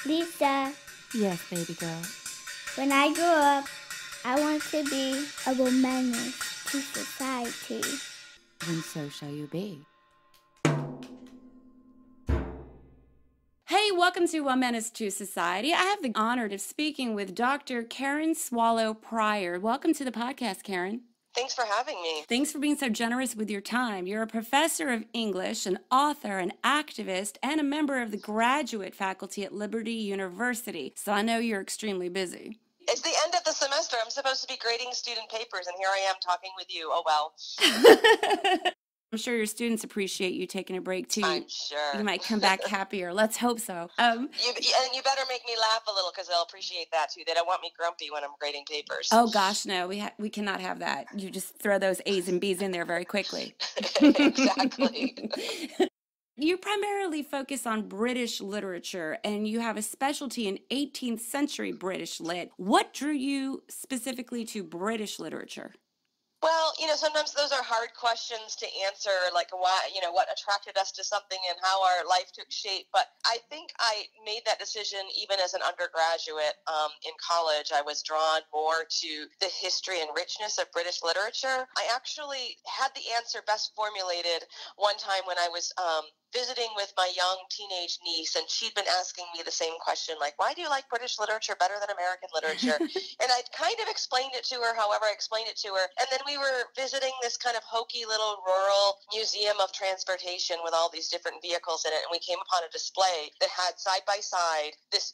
Lisa, Yes, baby girl. when I grow up, I want to be a womanist to society. And so shall you be. Hey, welcome to WOMENACE to Society. I have the honor of speaking with Dr. Karen Swallow Pryor. Welcome to the podcast, Karen. Thanks for having me. Thanks for being so generous with your time. You're a professor of English, an author, an activist, and a member of the graduate faculty at Liberty University. So I know you're extremely busy. It's the end of the semester. I'm supposed to be grading student papers, and here I am talking with you. Oh, well. I'm sure your students appreciate you taking a break, too. I'm sure. You might come back happier. Let's hope so. And you better make me laugh a little, because they'll appreciate that, too. They don't want me grumpy when I'm grading papers. Oh, gosh, no. We cannot have that. You just throw those A's and B's in there very quickly. Exactly. You primarily focus on British literature, and you have a specialty in 18th century British lit. What drew you specifically to British literature? Well, sometimes those are hard questions to answer, like why, what attracted us to something and how our life took shape. But I think I made that decision even as an undergraduate in college. I was drawn more to the history and richness of British literature. I actually had the answer best formulated one time when I was visiting with my young teenage niece, and she'd been asking me the same question, like, why do you like British literature better than American literature? And I kind of explained it to her however I explained it to her. And then we were visiting this kind of hokey little rural museum of transportation with all these different vehicles in it, and we came upon a display that had side by side this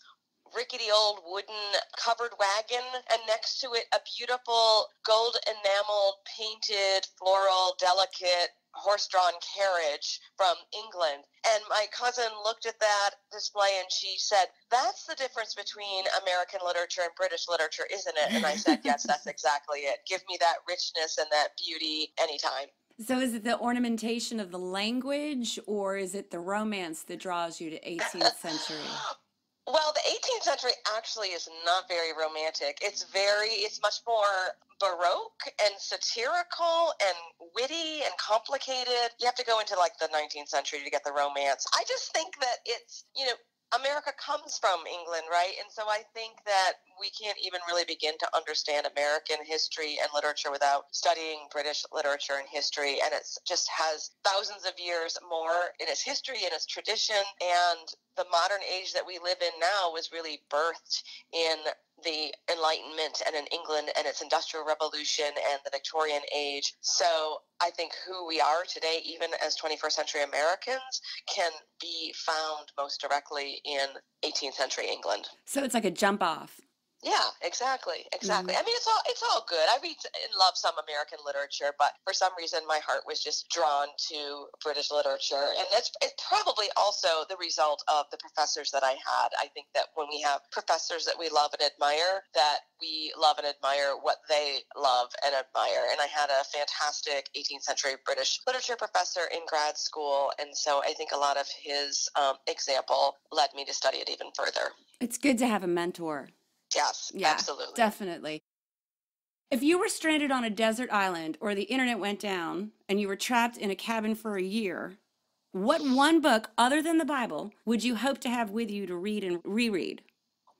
rickety old wooden covered wagon, and next to it a beautiful gold enameled painted floral delicate horse-drawn carriage from England. And my cousin looked at that display and she said, that's the difference between American literature and British literature, isn't it? And I said, yes, that's exactly it. Give me that richness and that beauty anytime. So is it the ornamentation of the language, or is it the romance that draws you to 18th century? Well, the 18th century actually is not very romantic. It's much more Baroque and satirical and witty and complicated. You have to go into like the 19th century to get the romance. I just think that it's, America comes from England, right? And so I think that we can't even really begin to understand American history and literature without studying British literature and history. And it just has thousands of years more in its history and its tradition. And the modern age that we live in now was really birthed in the Enlightenment and in England and its Industrial Revolution and the Victorian age. So I think who we are today, even as 21st century Americans, can be found most directly in 18th century England. So it's like a jump off. Yeah, exactly. Mm-hmm. I mean, it's all good. I read and love some American literature, but for some reason my heart was just drawn to British literature. And it's probably also the result of the professors that I had. I think that when we have professors that we love and admire, that we love and admire what they love and admire. And I had a fantastic 18th century British literature professor in grad school. And so I think a lot of his example led me to study it even further. It's good to have a mentor. Yes, yeah, absolutely. Definitely. If you were stranded on a desert island or the internet went down and you were trapped in a cabin for a year, what one book other than the Bible would you hope to have with you to read and reread?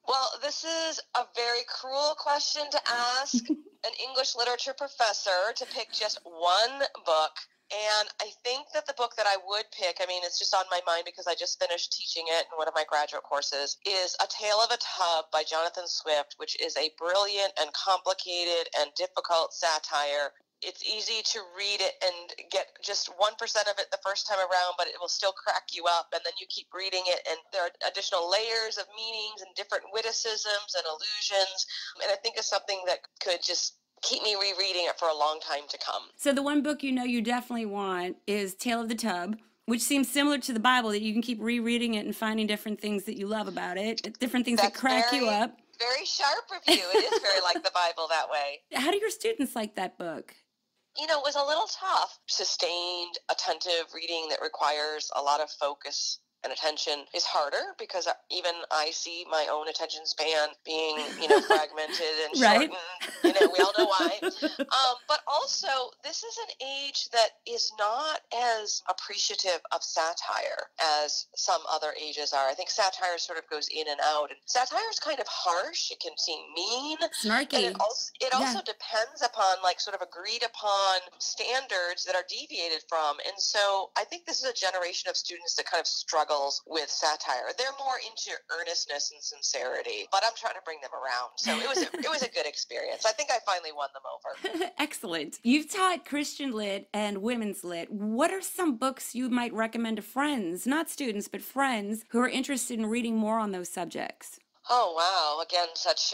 Well, this is a very cruel question to ask an English literature professor to pick just one book. And I think that the book that I would pick, it's just on my mind because I just finished teaching it in one of my graduate courses, is A Tale of a Tub by Jonathan Swift, which is a brilliant and complicated and difficult satire. It's easy to read it and get just 1% of it the first time around, but it will still crack you up. And then you keep reading it, and there are additional layers of meanings and different witticisms and allusions. And I think it's something that could just keep me rereading it for a long time to come. So the one book you definitely want is Tale of the Tub, which seems similar to the Bible, that you can keep rereading it and finding different things that you love about it, different things that crack you up. Very sharp of you. It is very like the Bible that way. How do your students like that book? It was a little tough. Sustained, attentive reading that requires a lot of focus and attention is harder because even I see my own attention span being, fragmented and Right. shortened. We all know why. But also, this is an age that is not as appreciative of satire as some other ages are. I think satire sort of goes in and out. And satire is kind of harsh. It can seem mean. Snarky. And it also depends upon, sort of agreed upon standards that are deviated from. And so I think this is a generation of students that kind of struggles with satire. They're more into earnestness and sincerity, but I'm trying to bring them around. So it was a good experience. I think I finally won them over. Excellent. You've taught Christian lit and women's lit. What are some books you might recommend to friends, not students, but friends who are interested in reading more on those subjects? Oh, wow. Again, such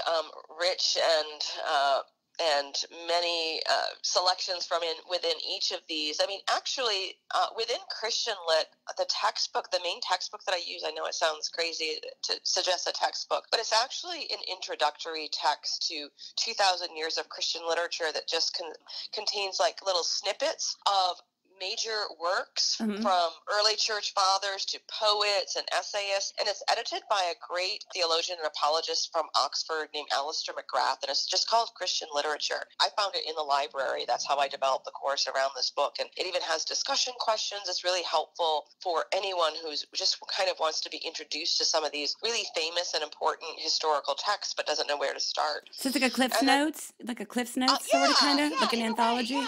rich and many selections from within each of these. I mean, actually, within Christian lit, the main textbook that I use, I know it sounds crazy to suggest a textbook, but it's actually an introductory text to 2,000 years of Christian literature that just contains little snippets of major works from early church fathers to poets and essayists, and it's edited by a great theologian and apologist from Oxford named Alistair McGrath, and it's just called Christian Literature. I found it in the library. That's how I developed the course around this book, and it even has discussion questions. It's really helpful for anyone who's just kind of wants to be introduced to some of these really famous and important historical texts but doesn't know where to start. So it's like a Cliff's Notes? Like a Cliff's Notes sort of, kind of? Like an anthology?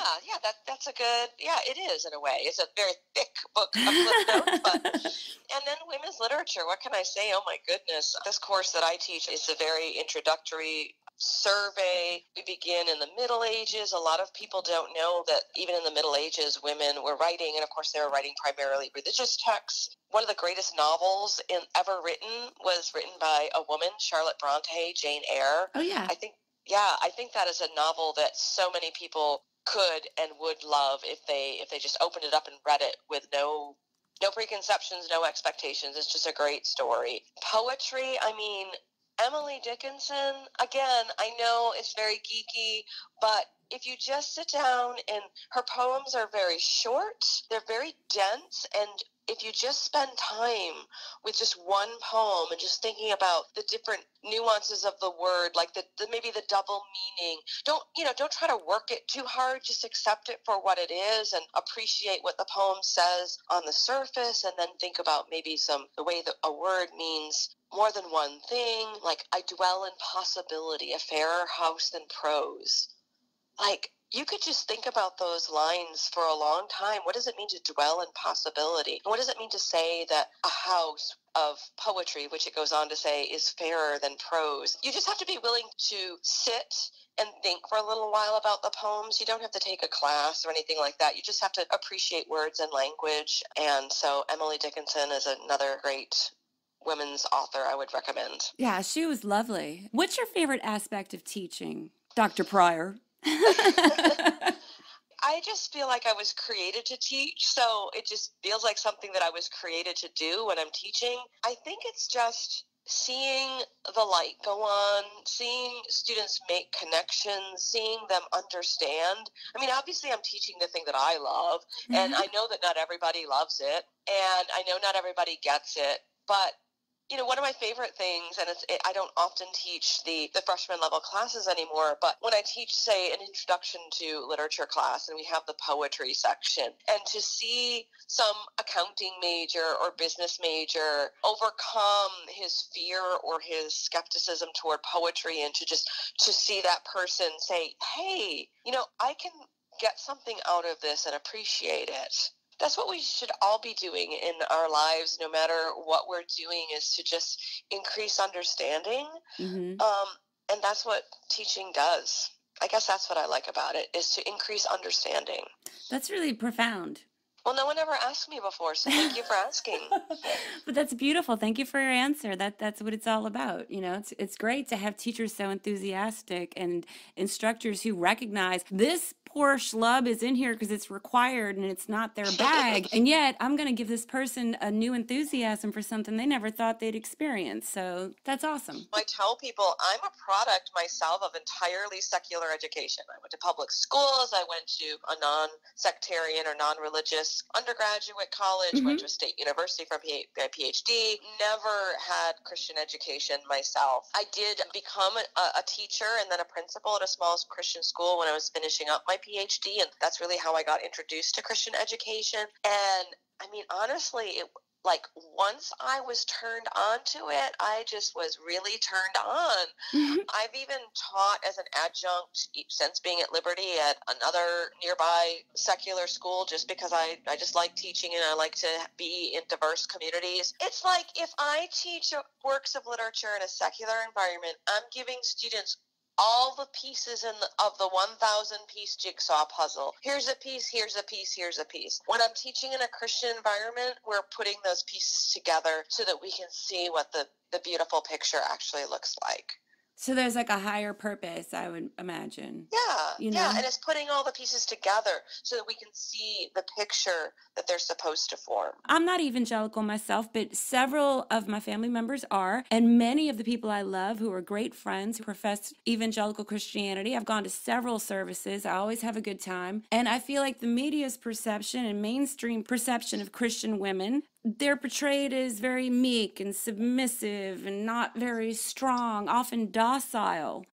That's a good, it is in a way. It's a very thick book of Cliff Notes, and then women's literature. What can I say? Oh my goodness. This course that I teach is a very introductory survey. We begin in the Middle Ages. A lot of people don't know that even in the Middle Ages, women were writing, and of course they were writing primarily religious texts. One of the greatest novels ever written was written by a woman, Charlotte Bronte, Jane Eyre. Oh yeah. I think that is a novel that so many people could and would love if they just opened it up and read it with no preconceptions, no expectations. It's just a great story. Poetry, I mean, Emily Dickinson, again, I know it's very geeky, but if you just sit down, and her poems are very short, they're very dense, and if you just spend time with just one poem and just thinking about the different nuances of the word, like maybe the double meaning, don't try to work it too hard. Just accept it for what it is and appreciate what the poem says on the surface, and then think about maybe the way that a word means more than one thing. Like, I dwell in possibility, a fairer house than prose. You could just think about those lines for a long time. What does it mean to dwell in possibility? And what does it mean to say that a house of poetry, which it goes on to say, is fairer than prose? You just have to be willing to sit and think for a little while about the poems. You don't have to take a class or anything like that. You just have to appreciate words and language. And so Emily Dickinson is another great women's author I would recommend. Yeah, she was lovely. What's your favorite aspect of teaching, Dr. Pryor? I just feel like I was created to teach, so it just feels like something that I was created to do when I'm teaching. I think it's just seeing the light go on, seeing students make connections, seeing them understand. I mean, obviously I'm teaching the thing that I love, and I know that not everybody loves it, and I know not everybody gets it, but one of my favorite things, and I don't often teach the freshman level classes anymore, but when I teach, say, an introduction to literature class, and we have the poetry section, and to see some accounting major or business major overcome his fear or his skepticism toward poetry, and to see that person say, hey, I can get something out of this and appreciate it. That's what we should all be doing in our lives, no matter what we're doing, is to just increase understanding. And that's what teaching does. I guess that's what I like about it, is to increase understanding. That's really profound. Well, no one ever asked me before, so thank you for asking. But that's beautiful. Thank you for your answer. That's what it's all about. It's great to have teachers so enthusiastic and instructors who recognize this poor schlub is in here because it's required and it's not their bag. And yet I'm going to give this person a new enthusiasm for something they never thought they'd experience. So that's awesome. I tell people I'm a product myself of entirely secular education. I went to public schools. I went to a non-sectarian or non-religious nice undergraduate college, went to a state university for my PhD, never had Christian education myself. I did become a teacher and then a principal at a small Christian school when I was finishing up my PhD, and that's really how I got introduced to Christian education. And I mean, honestly, once I was turned on to it, I just was really turned on. I've even taught as an adjunct since being at Liberty at another nearby secular school, just because I just like teaching and I like to be in diverse communities. It's like if I teach works of literature in a secular environment, I'm giving students all the pieces of the 1,000-piece jigsaw puzzle. Here's a piece, here's a piece, here's a piece. When I'm teaching in a Christian environment, we're putting those pieces together so that we can see what the beautiful picture actually looks like. So there's like a higher purpose, I would imagine. Yeah, and it's putting all the pieces together so that we can see the picture that they're supposed to form. I'm not evangelical myself, but several of my family members are, and many of the people I love who are great friends who profess evangelical Christianity. I've gone to several services. I always have a good time. And I feel like the media's perception and mainstream perception of Christian women, they're portrayed as very meek and submissive and not very strong, often docile.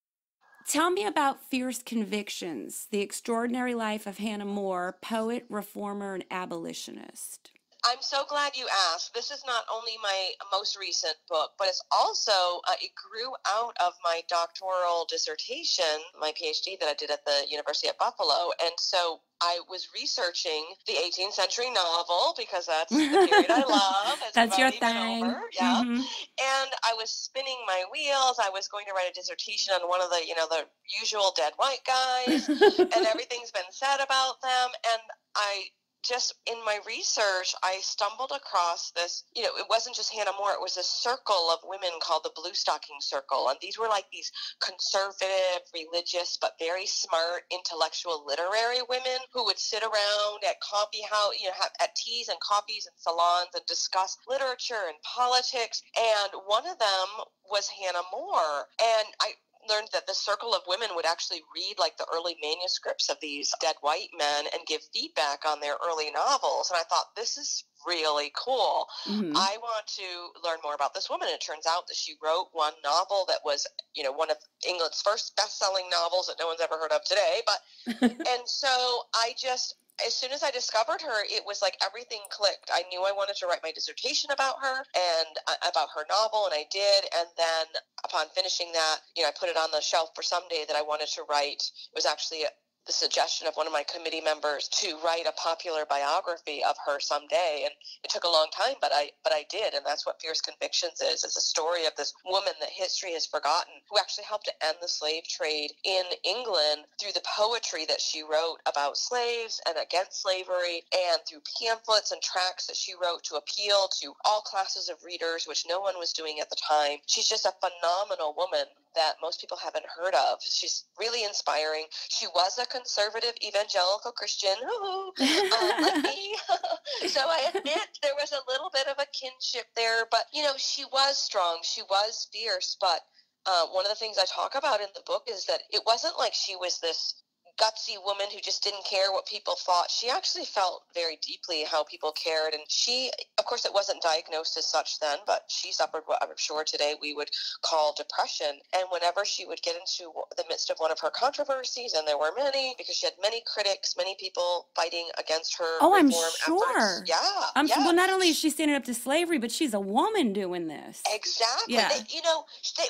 Tell me about Fierce Convictions, the extraordinary life of Hannah More, poet, reformer, and abolitionist. I'm so glad you asked. This is not only my most recent book, but it's also, it grew out of my doctoral dissertation, my PhD that I did at the University at Buffalo. And so I was researching the 18th century novel because that's the period I love. That's your thing. Yeah. And I was spinning my wheels. I was going to write a dissertation on one of the, the usual dead white guys, and everything's been said about them. And just in my research, I stumbled across this, it wasn't just Hannah More, it was a circle of women called the Blue Stocking Circle. And these were like these conservative, religious, but very smart, intellectual, literary women who would sit around at coffee house, at teas and coffees and salons and discuss literature and politics. And one of them was Hannah More. And I learned that the circle of women would actually read like the early manuscripts of these dead white men and give feedback on their early novels. And I thought, this is really cool. I want to learn more about this woman. And it turns out that she wrote one novel that was, one of England's first best-selling novels that no one's ever heard of today. But, and so as soon as I discovered her, it was like everything clicked. I knew I wanted to write my dissertation about her and about her novel, and I did. And then upon finishing that, I put it on the shelf for someday that I wanted to write. It was actually the suggestion of one of my committee members to write a popular biography of her someday. And it took a long time, but I did. And that's what Fierce Convictions is. It's a story of this woman that history has forgotten who actually helped to end the slave trade in England through the poetry that she wrote about slaves and against slavery, and through pamphlets and tracts that she wrote to appeal to all classes of readers, which no one was doing at the time. She's just a phenomenal woman that most people haven't heard of. She's really inspiring. She was a conservative evangelical Christian, like me. So I admit there was a little bit of a kinship there, but she was strong, she was fierce. But one of the things I talk about in the book is that it wasn't like she was this gutsy woman who just didn't care what people thought. She actually felt very deeply how people cared. And she, of course, it wasn't diagnosed as such then, but she suffered what I'm sure today we would call depression. And whenever she would get into the midst of one of her controversies, and there were many, because she had many critics, many people fighting against her I'm reform sure. efforts. Yeah. Well, not only is she standing up to slavery, but she's a woman doing this. Exactly. Yeah.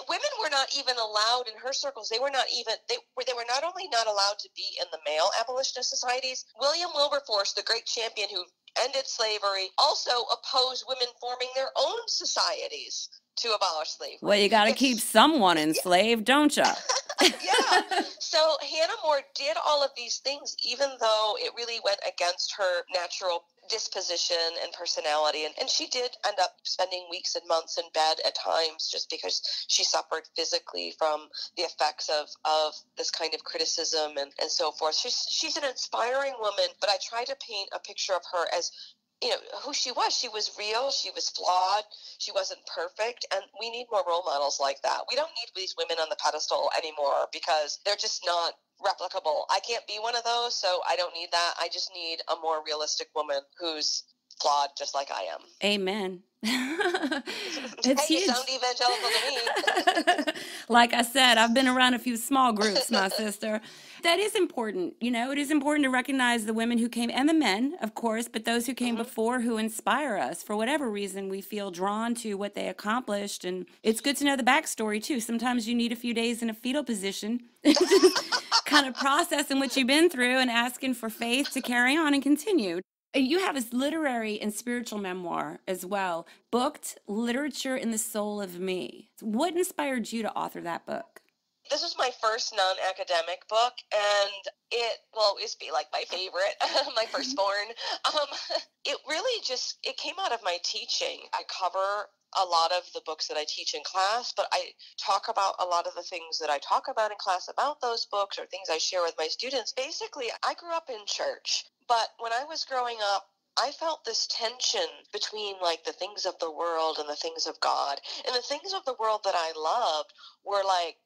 Women were not even allowed in her circles. They were not only not allowed to be in the male abolitionist societies. William Wilberforce, the great champion who ended slavery, also opposed women forming their own societies to abolish slavery. Well, you got to keep someone enslaved, don't you? Yeah. So Hannah More did all of these things, even though it really went against her natural disposition and personality. And she did end up spending weeks and months in bed at times just because she suffered physically from the effects of this kind of criticism and so forth. She's an inspiring woman, but I try to paint a picture of her as who she was. She was real. She was flawed. She wasn't perfect. And we need more role models like that. We don't need these women on the pedestal anymore because they're just not replicable. I can't be one of those, so I don't need that. I just need a more realistic woman who's flawed just like I am. Amen. It's Hey, huge. You sound evangelical to me. Like I said, I've been around a few small groups, my sister. That is important. It is important to recognize the women who came, and the men, of course, but those who came before who inspire us. For whatever reason, we feel drawn to what they accomplished. And it's good to know the backstory, too. Sometimes you need a few days in a fetal position, kind of processing what you've been through and asking for faith to carry on and continue. You have a literary and spiritual memoir as well, Booked, Literature in the Soul of Me. What inspired you to author that book? This was my first non-academic book, and it will always be like my favorite, my firstborn. It really it came out of my teaching. I cover a lot of the books that I teach in class, but I talk about a lot of the things that I talk about in class about those books or things I share with my students. Basically, I grew up in church, but when I was growing up, I felt this tension between like the things of the world and the things of God. And the things of the world that I loved were like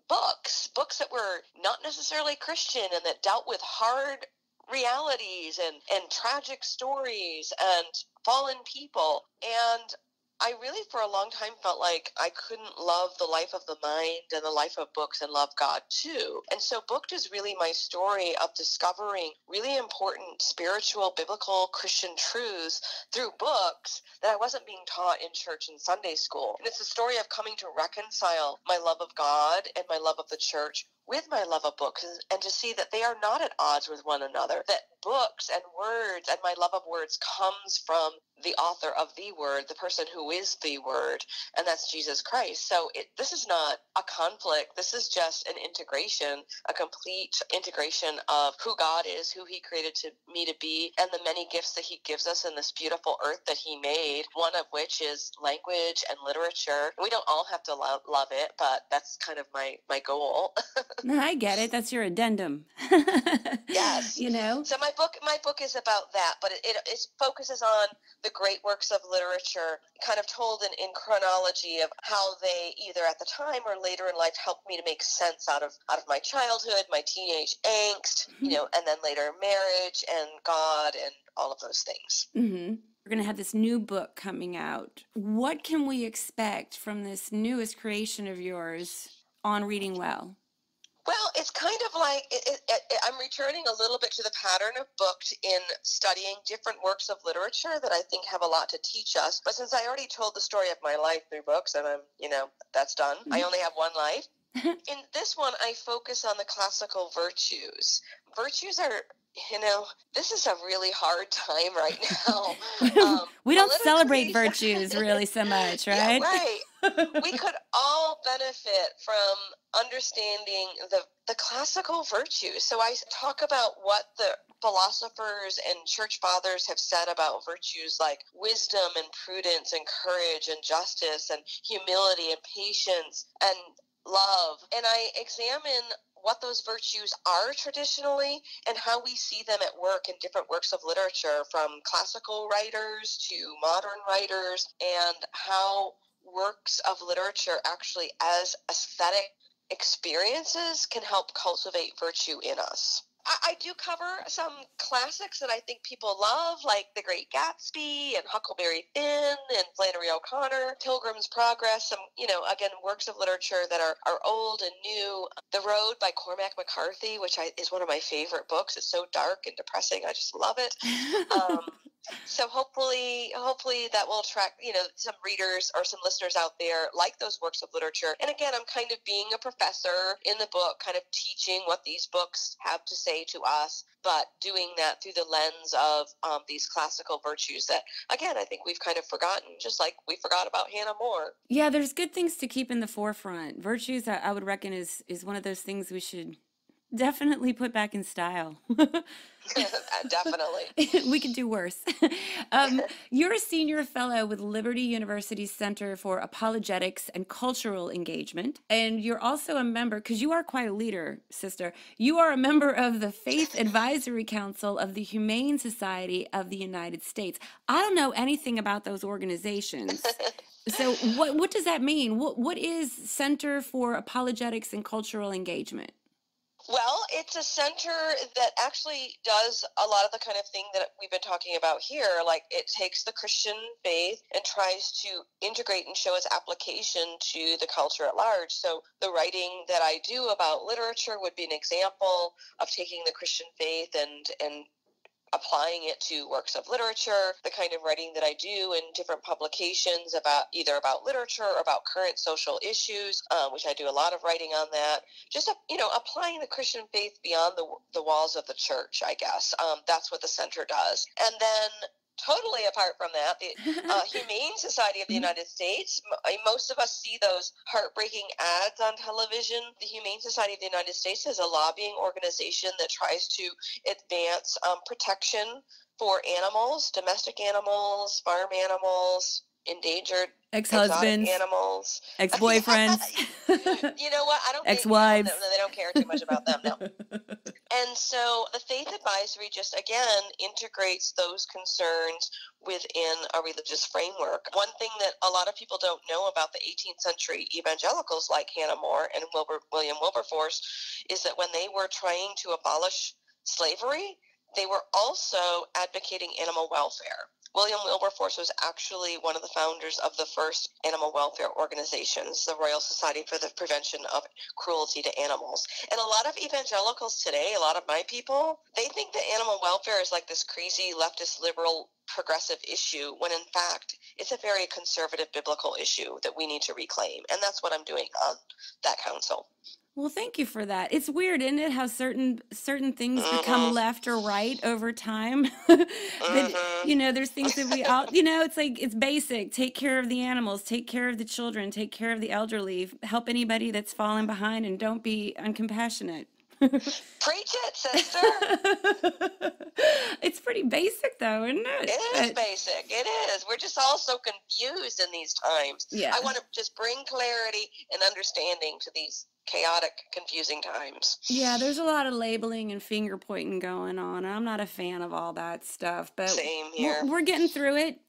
books that were not necessarily Christian and that dealt with hard realities and tragic stories and fallen people. And I really, for a long time, felt like I couldn't love the life of the mind and the life of books and love God too. And so Booked is really my story of discovering really important spiritual, biblical, Christian truths through books that I wasn't being taught in church and Sunday school. And it's a story of coming to reconcile my love of God and my love of the church with my love of books, and to see that they are not at odds with one another, that books and words and my love of words comes from the author of the word, the person who is the word, and that's Jesus Christ. So this is not a conflict. This is just an integration, a complete integration of who God is, who he created me to be, and the many gifts that he gives us in this beautiful earth that he made, one of which is language and literature. We don't all have to love it, but that's kind of my goal. No, I get it. That's your addendum. Yes. So my book is about that, but it focuses on the great works of literature, kind of told in chronology of how they either at the time or later in life helped me to make sense out of my childhood, my teenage angst, and then later marriage and God and all of those things. Mm-hmm. We're going to have this new book coming out. What can we expect from this newest creation of yours on Reading Well? Well, it's kind of like I'm returning a little bit to the pattern of Booked in studying different works of literature that I think have a lot to teach us. But since I already told the story of my life through books, and that's done. I only have one life. In this one, I focus on the classical virtues. Virtues are, this is a really hard time right now. We don't celebrate virtues really so much, right? Yeah, right. We could all benefit from understanding the classical virtues. So I talk about what the philosophers and church fathers have said about virtues like wisdom and prudence and courage and justice and humility and patience and love. And I examine what those virtues are traditionally and how we see them at work in different works of literature, from classical writers to modern writers, and how works of literature actually as aesthetic experiences can help cultivate virtue in us. I do cover some classics that I think people love, like The Great Gatsby and Huckleberry Finn and Flannery O'Connor, Pilgrim's Progress, some, again, works of literature that are old and new. The Road by Cormac McCarthy, which is one of my favorite books. It's so dark and depressing. I just love it. So hopefully that will attract, some readers or some listeners out there like those works of literature. And again, I'm kind of being a professor in the book, kind of teaching what these books have to say to us, but doing that through the lens of these classical virtues that, again, I think we've kind of forgotten, just like we forgot about Hannah More. Yeah, there's good things to keep in the forefront. Virtues, I would reckon, is one of those things we should Definitely put back in style. Definitely. We could do worse. You're a senior fellow with Liberty University's Center for Apologetics and Cultural Engagement. And you're also a member, because you are quite a leader, sister. You are a member of the Faith Advisory Council of the Humane Society of the United States. I don't know anything about those organizations. So what does that mean? What is Center for Apologetics and Cultural Engagement? Well, it's a center that actually does a lot of the kind of thing that we've been talking about here. Like, it takes the Christian faith and tries to integrate and show its application to the culture at large. So the writing that I do about literature would be an example of taking the Christian faith and applying it to works of literature, the kind of writing that I do in different publications about either about literature or about current social issues, which I do a lot of writing on that. Just, applying the Christian faith beyond the walls of the church, I guess. That's what the center does. And then totally apart from that, the Humane Society of the United States, most of us see those heartbreaking ads on television. The Humane Society of the United States is a lobbying organization that tries to advance protection for animals, domestic animals, farm animals, endangered Ex-husbands, exotic animals, ex-boyfriends. You know what? I don't think ex-wives. they don't care too much about them now. And so the Faith Advisory just, again, integrates those concerns within a religious framework. One thing that a lot of people don't know about the 18th century evangelicals like Hannah More and William Wilberforce is that when they were trying to abolish slavery, they were also advocating animal welfare. William Wilberforce was actually one of the founders of the first animal welfare organizations, the Royal Society for the Prevention of Cruelty to Animals. And a lot of evangelicals today, a lot of my people, they think that animal welfare is like this crazy leftist liberal progressive issue, when in fact it's a very conservative biblical issue that we need to reclaim. And that's what I'm doing on that council. Well, thank you for that. It's weird, isn't it, how certain things become left or right over time? There's things that we all, it's like, it's basic. Take care of the animals, take care of the children, take care of the elderly, help anybody that's fallen behind, and don't be uncompassionate. Preach it, sister. It's pretty basic, though, isn't it? It is basic. It is. We're just all so confused in these times. Yeah. I want to just bring clarity and understanding to these chaotic, confusing times. Yeah, there's a lot of labeling and finger pointing going on. I'm not a fan of all that stuff, but same here. We're getting through it,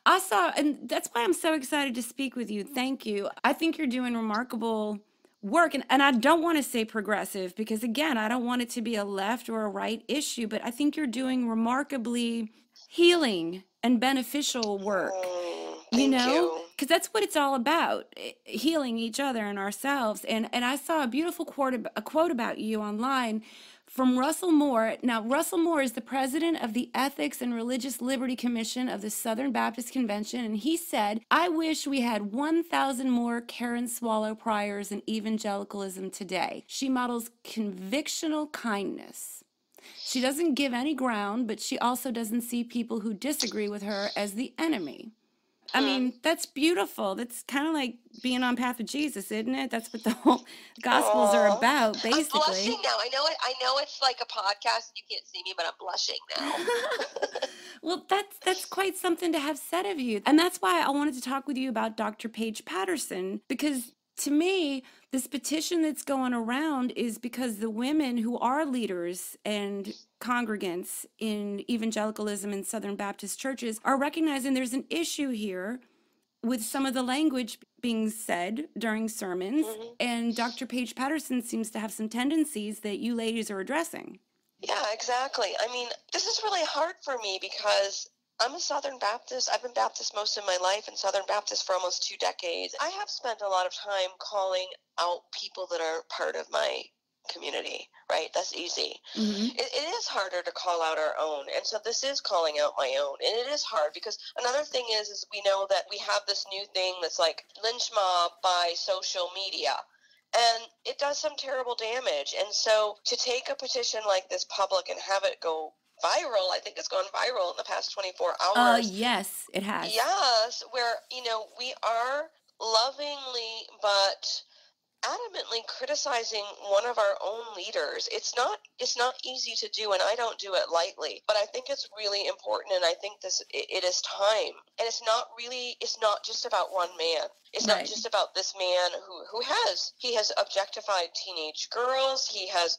I saw, and that's why I'm so excited to speak with you. Thank you. I think you're doing remarkable work, and I don't want to say progressive because, again, I don't want it to be a left or a right issue, but I think you're doing remarkably healing and beneficial work. Thank you. Because that's what it's all about, healing each other and ourselves. And I saw a beautiful quote about you online from Russell Moore. Now, Russell Moore is the president of the Ethics and Religious Liberty Commission of the Southern Baptist Convention, and he said, "I wish we had 1,000 more Karen Swallow Priors in evangelicalism today. She models convictional kindness. She doesn't give any ground, but she also doesn't see people who disagree with her as the enemy." I mean, that's beautiful. That's kind of like being on path with Jesus, isn't it? That's what the whole Gospels are about, basically. I'm blushing now. I know it's like a podcast and you can't see me, but I'm blushing now. Well, that's quite something to have said of you. And that's why I wanted to talk with you about Dr. Paige Patterson, because to me, this petition that's going around is because the women who are leaders and congregants in evangelicalism and Southern Baptist churches are recognizing there's an issue here with some of the language being said during sermons. And Dr. Paige Patterson seems to have some tendencies that you ladies are addressing. Yeah, exactly. I mean, this is really hard for me because I'm a Southern Baptist. I've been Baptist most of my life and Southern Baptist for almost 2 decades. I have spent a lot of time calling out people that are part of my community, right? That's easy. It is harder to call out our own. And so this is calling out my own. And it is hard because another thing is we know that we have this new thing that's like lynch mob by social media. And it does some terrible damage. And so to take a petition like this public and have it go viral, I think it's gone viral in the past 24 hours. Yes, it has. Yes, where, we are lovingly but adamantly criticizing one of our own leaders. It's not easy to do, and I don't do it lightly, but I think it's really important, and I think it is time. And it's not just about one man. It's not just about this man who has objectified teenage girls. He has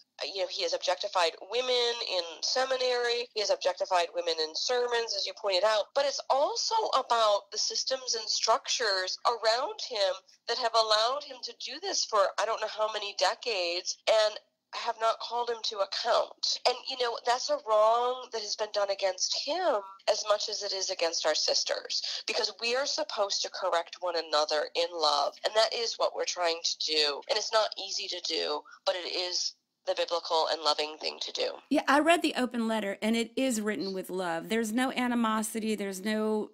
objectified women in seminary. He has objectified women in sermons, as you pointed out. But it's also about the systems and structures around him that have allowed him to do this for I don't know how many decades, and have not called him to account. And, that's a wrong that has been done against him as much as it is against our sisters, because we are supposed to correct one another in love, and that is what we're trying to do. And it's not easy to do, but it is the biblical and loving thing to do. Yeah, I read the open letter, and it is written with love. There's no animosity. There's no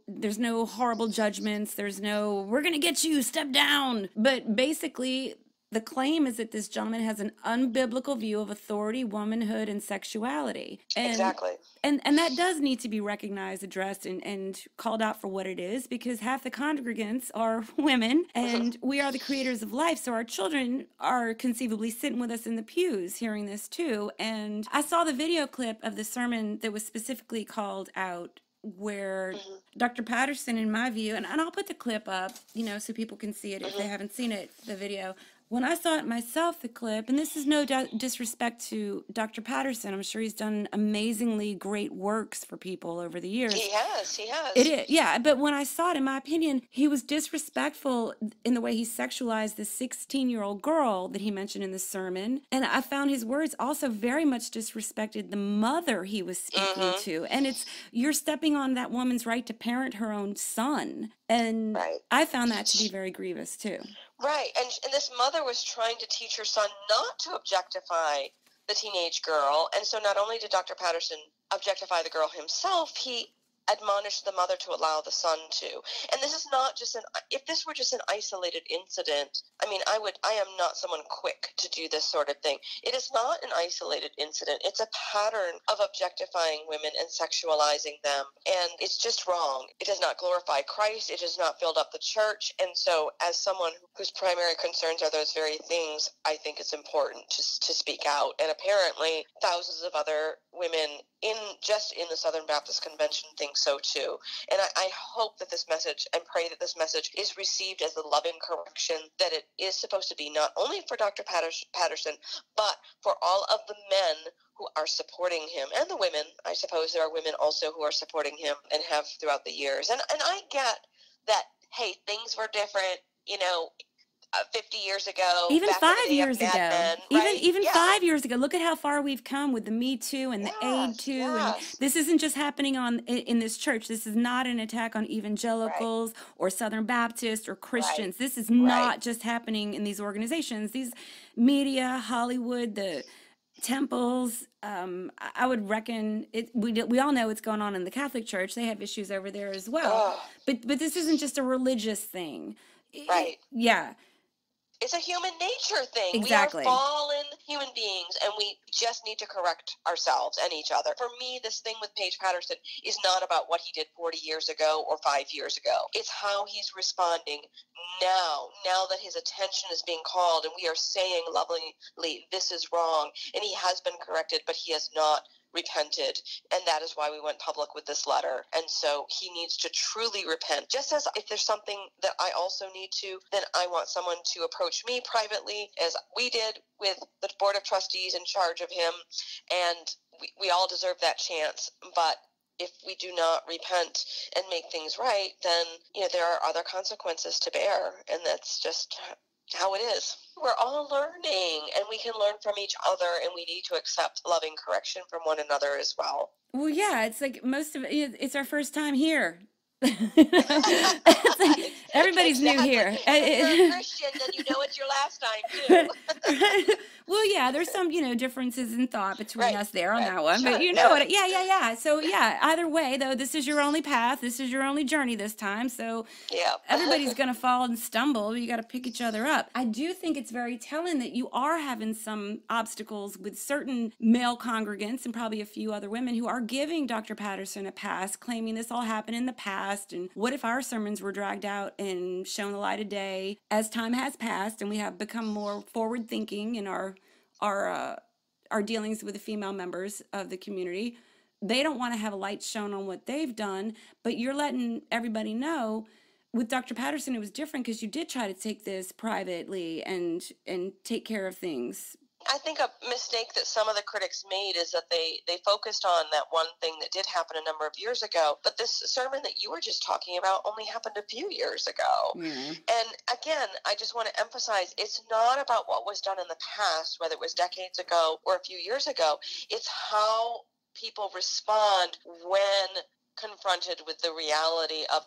horrible judgments. There's no, we're going to get you, step down. But basically, the claim is that this gentleman has an unbiblical view of authority, womanhood, and sexuality. And, exactly. And that does need to be recognized, addressed, and called out for what it is, because half the congregants are women, and we are the creators of life, so our children are conceivably sitting with us in the pews hearing this too. And I saw the video clip of the sermon that was specifically called out, where Dr. Patterson, in my view, and I'll put the clip up, so people can see it if they haven't seen it, the video. When I saw it myself, the clip, and this is no disrespect to Dr. Patterson, I'm sure he's done amazingly great works for people over the years. He has. It is, yeah, but when I saw it, in my opinion, he was disrespectful in the way he sexualized the 16-year-old girl that he mentioned in the sermon, and I found his words also very much disrespected the mother he was speaking to, and you're stepping on that woman's right to parent her own son, and I found that to be very grievous too. Right, and this mother was trying to teach her son not to objectify the teenage girl, and so not only did Dr. Patterson objectify the girl himself, he admonished the mother to allow the son to. And this is not just if this were just an isolated incident, I mean, I am not someone quick to do this sort of thing. It is not an isolated incident. It's a pattern of objectifying women and sexualizing them, and it's just wrong. It does not glorify Christ. It has not filled up the church, and so as someone whose primary concerns are those very things, I think it's important to speak out. And apparently thousands of other women in the Southern Baptist Convention think so too. And I hope that this message, and pray that this message is received as the loving correction that it is supposed to be, not only for Dr. Patterson, but for all of the men who are supporting him, and the women. I suppose there are women also who are supporting him and have throughout the years. And I get that, hey, things were different, 50 years ago, even 5 years ago, men, right? even 5 years ago. Look at how far we've come with the Me Too and the Aid Too. And this isn't just happening in this church. This is not an attack on evangelicals or Southern Baptists or Christians. This is not just happening in these organizations. These media, Hollywood, the temples, I would reckon it. We all know what's going on in the Catholic Church. They have issues over there as well. But this isn't just a religious thing. Yeah. It's a human nature thing. Exactly. We are fallen human beings, and we just need to correct ourselves and each other. For me, this thing with Paige Patterson is not about what he did 40 years ago or 5 years ago. It's how he's responding now that his attention is being called, and we are saying lovingly, this is wrong, and he has been corrected, but he has not repented, and that is why we went public with this letter. And so he needs to truly repent. Just as if there's something that I also need to, then I want someone to approach me privately, as we did with the board of trustees in charge of him, and we all deserve that chance. But if we do not repent and make things right, then there are other consequences to bear, and that's just how it is. We're all learning, and we can learn from each other, and we need to accept loving correction from one another as well. Well, yeah, it's like most of it's our first time here. Everybody's new here. If you're a Christian, then you know it's your last time too. Well, yeah, there's some, differences in thought between us there on right. that one, Sure, but you know what? Yeah. So, yeah, either way, though, this is your only path. This is your only journey this time. So Yeah. everybody's going to fall and stumble. You got to pick each other up. I do think it's very telling that you are having some obstacles with certain male congregants and probably a few other women who are giving Dr. Patterson a pass, claiming this all happened in the past. And what if our sermons were dragged out and shown the light of day as time has passed and we have become more forward thinking in our dealings with the female members of the community? They don't want to have a light shown on what they've done, but you're letting everybody know. With Dr. Patterson, it was different because you did try to take this privately and take care of things. I think a mistake that some of the critics made is that they focused on that one thing that did happen a number of years ago, but this sermon that you were just talking about only happened a few years ago. Yeah. And again, I just want to emphasize, it's not about what was done in the past, whether it was decades ago or a few years ago. It's how people respond when confronted with the reality of,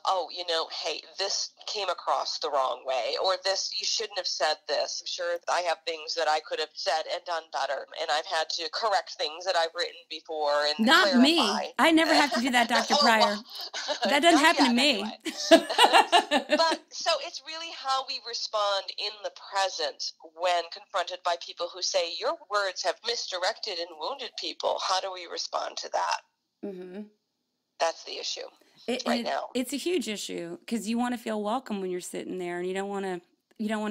hey, this came across the wrong way, or this, you shouldn't have said this. I'm sure I have things that I could have said and done better, and I've had to correct things that I've written before and Not clarify. Me. I never have to do that, Dr. Pryor. That doesn't happen to me. Anyway. But so it's really how we respond in the present when confronted by people who say, your words have misdirected and wounded people. How do we respond to that? Mm-hmm. That's the issue now. It's a huge issue because you want to feel welcome when you're sitting there, and you don't want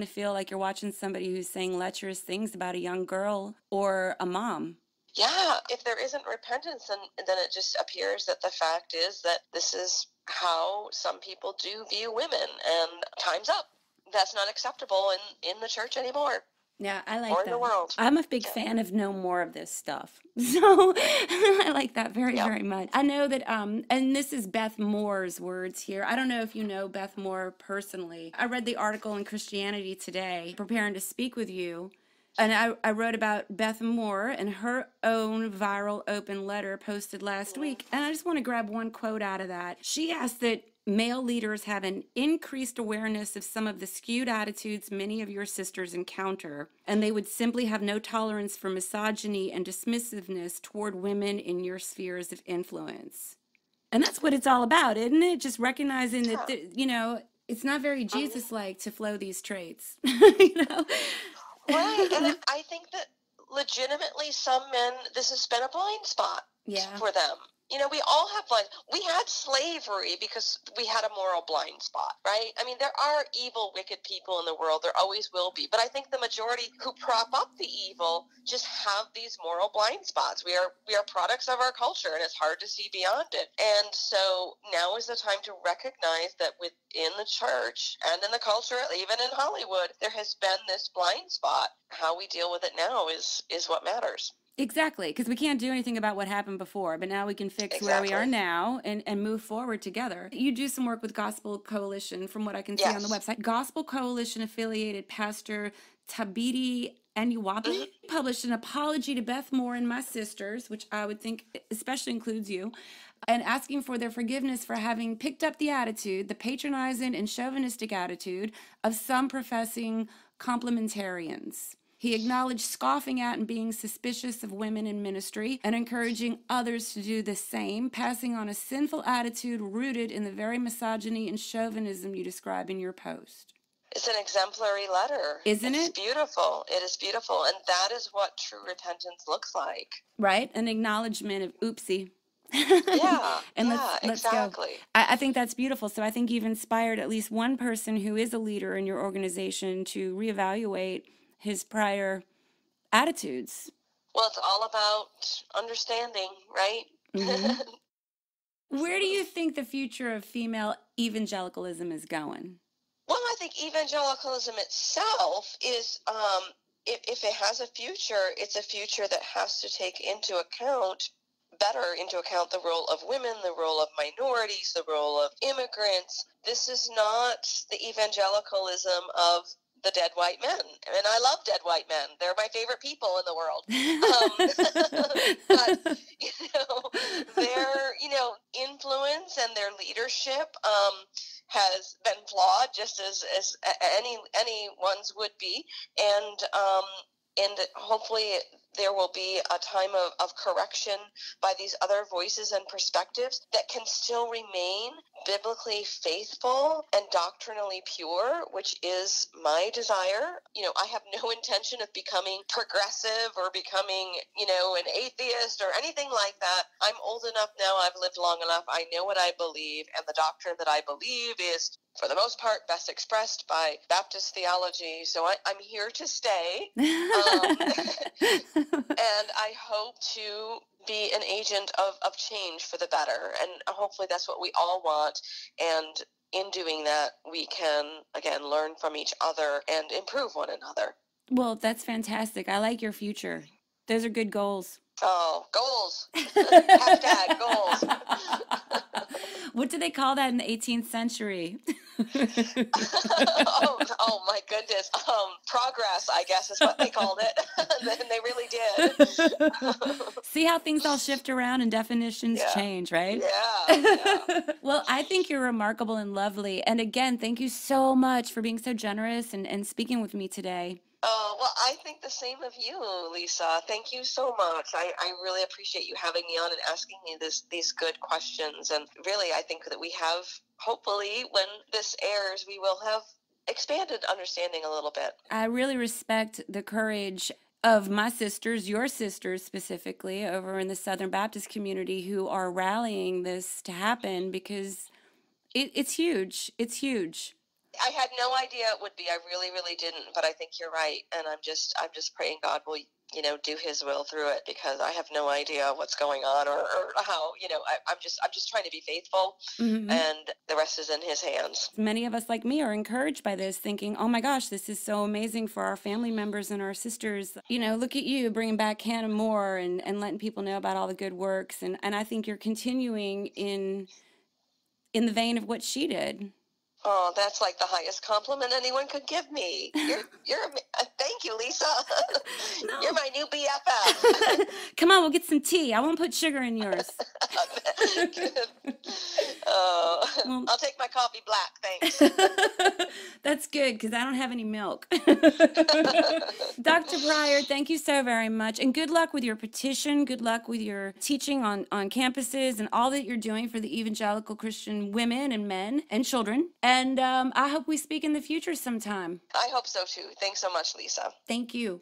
to feel like you're watching somebody who's saying lecherous things about a young girl or a mom. Yeah, if there isn't repentance, then it just appears that the fact is that this is how some people do view women, and time's up. That's not acceptable in the church anymore. Yeah, I like or that. In the world. I'm a big fan of no more of this stuff. So I like that very, very much. I know that, and this is Beth Moore's words here. I don't know if you know Beth Moore personally. I read the article in Christianity Today, preparing to speak with you. And I wrote about Beth Moore and her own viral open letter posted last week. And I just want to grab one quote out of that. She asked that male leaders have an increased awareness of some of the skewed attitudes many of your sisters encounter, and they would simply have no tolerance for misogyny and dismissiveness toward women in your spheres of influence. And that's what it's all about, isn't it? Just recognizing that, it's not very Jesus-like to flow these traits, Right, and I think that legitimately some men, this has been a blind spot for them. We all have we had slavery because we had a moral blind spot, right? I mean, there are evil, wicked people in the world. There always will be. But I think the majority who prop up the evil just have these moral blind spots. We are products of our culture, and it's hard to see beyond it. And so now is the time to recognize that within the church and in the culture, even in Hollywood, there has been this blind spot. How we deal with it now is what matters. Exactly, because we can't do anything about what happened before, but now we can fix where we are now and move forward together. You do some work with Gospel Coalition, from what I can see on the website. Gospel Coalition affiliated Pastor Tabiti Anywabi published an apology to Beth Moore and my sisters, which I would think especially includes you, and asking for their forgiveness for having picked up the attitude, the patronizing and chauvinistic attitude of some professing complementarians. He acknowledged scoffing at and being suspicious of women in ministry and encouraging others to do the same, passing on a sinful attitude rooted in the very misogyny and chauvinism you describe in your post. It's an exemplary letter. Isn't it? It's beautiful. It is beautiful. And that is what true repentance looks like. Right? An acknowledgement of oopsie. Yeah, and let's exactly. Go. I think that's beautiful. So I think you've inspired at least one person who is a leader in your organization to reevaluate his prior attitudes. Well, it's all about understanding, right? Mm-hmm. Where do you think the future of female evangelicalism is going? Well, I think evangelicalism itself is, if it has a future, it's a future that has to take better into account the role of women, the role of minorities, the role of immigrants. This is not the evangelicalism of the dead white men. And I love dead white men. They're my favorite people in the world. But, their, influence and their leadership has been flawed, just as anyone's would be. And and hopefully there will be a time of correction by these other voices and perspectives that can still remain biblically faithful and doctrinally pure, which is my desire. I have no intention of becoming progressive or becoming, an atheist or anything like that. I'm old enough now, I've lived long enough, I know what I believe, and the doctrine that I believe is, for the most part, best expressed by Baptist theology. So I'm here to stay. And I hope to be an agent of change for the better. And hopefully that's what we all want. And in doing that, we can, again, learn from each other and improve one another. Well, that's fantastic. I like your future. Those are good goals. Oh, goals. Hashtag goals. What do they call that in the 18th century? oh my goodness. Progress, I guess, is what they called it. And they really did. See how things all shift around and definitions change, right? Yeah. Well, I think you're remarkable and lovely. And again, thank you so much for being so generous and speaking with me today. Oh, well, I think the same of you, Lisa. Thank you so much. I really appreciate you having me on and asking me these good questions. And really, I think that we have, hopefully, when this airs, we will have expanded understanding a little bit. I really respect the courage of my sisters, your sisters specifically, over in the Southern Baptist community who are rallying this to happen, because it's huge. It's huge. I had no idea it would be. I really, really didn't. But I think you're right, and I'm just praying God will, do His will through it, because I have no idea what's going on or how. I'm just trying to be faithful, Mm-hmm. and the rest is in His hands. Many of us, like me, are encouraged by this, thinking, "Oh my gosh, this is so amazing for our family members and our sisters." Look at you bringing back Hannah More and letting people know about all the good works, and I think you're continuing in the vein of what she did. Oh, that's like the highest compliment anyone could give me. Thank you, Lisa. No. You're my new BFF. Come on, we'll get some tea. I won't put sugar in yours. Well, I'll take my coffee black, thanks. That's good, because I don't have any milk. Dr. Pryor, thank you so very much. And good luck with your petition. Good luck with your teaching on campuses and all that you're doing for the evangelical Christian women and men and children. And I hope we speak in the future sometime. I hope so, too. Thanks so much, Lisa. Thank you.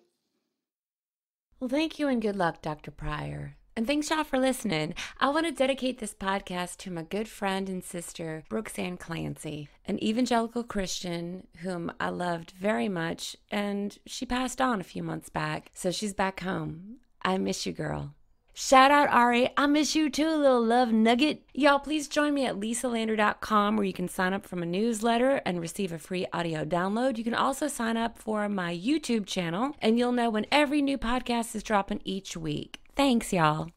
Well, thank you and good luck, Dr. Pryor. And thanks, y'all, for listening. I want to dedicate this podcast to my good friend and sister, Brooksanne Clancy, an evangelical Christian whom I loved very much, and she passed on a few months back, so she's back home. I miss you, girl. Shout out, Ari. I miss you too, little love nugget. Y'all, please join me at lisalander.com, where you can sign up for my newsletter and receive a free audio download. You can also sign up for my YouTube channel, and you'll know when every new podcast is dropping each week. Thanks, y'all.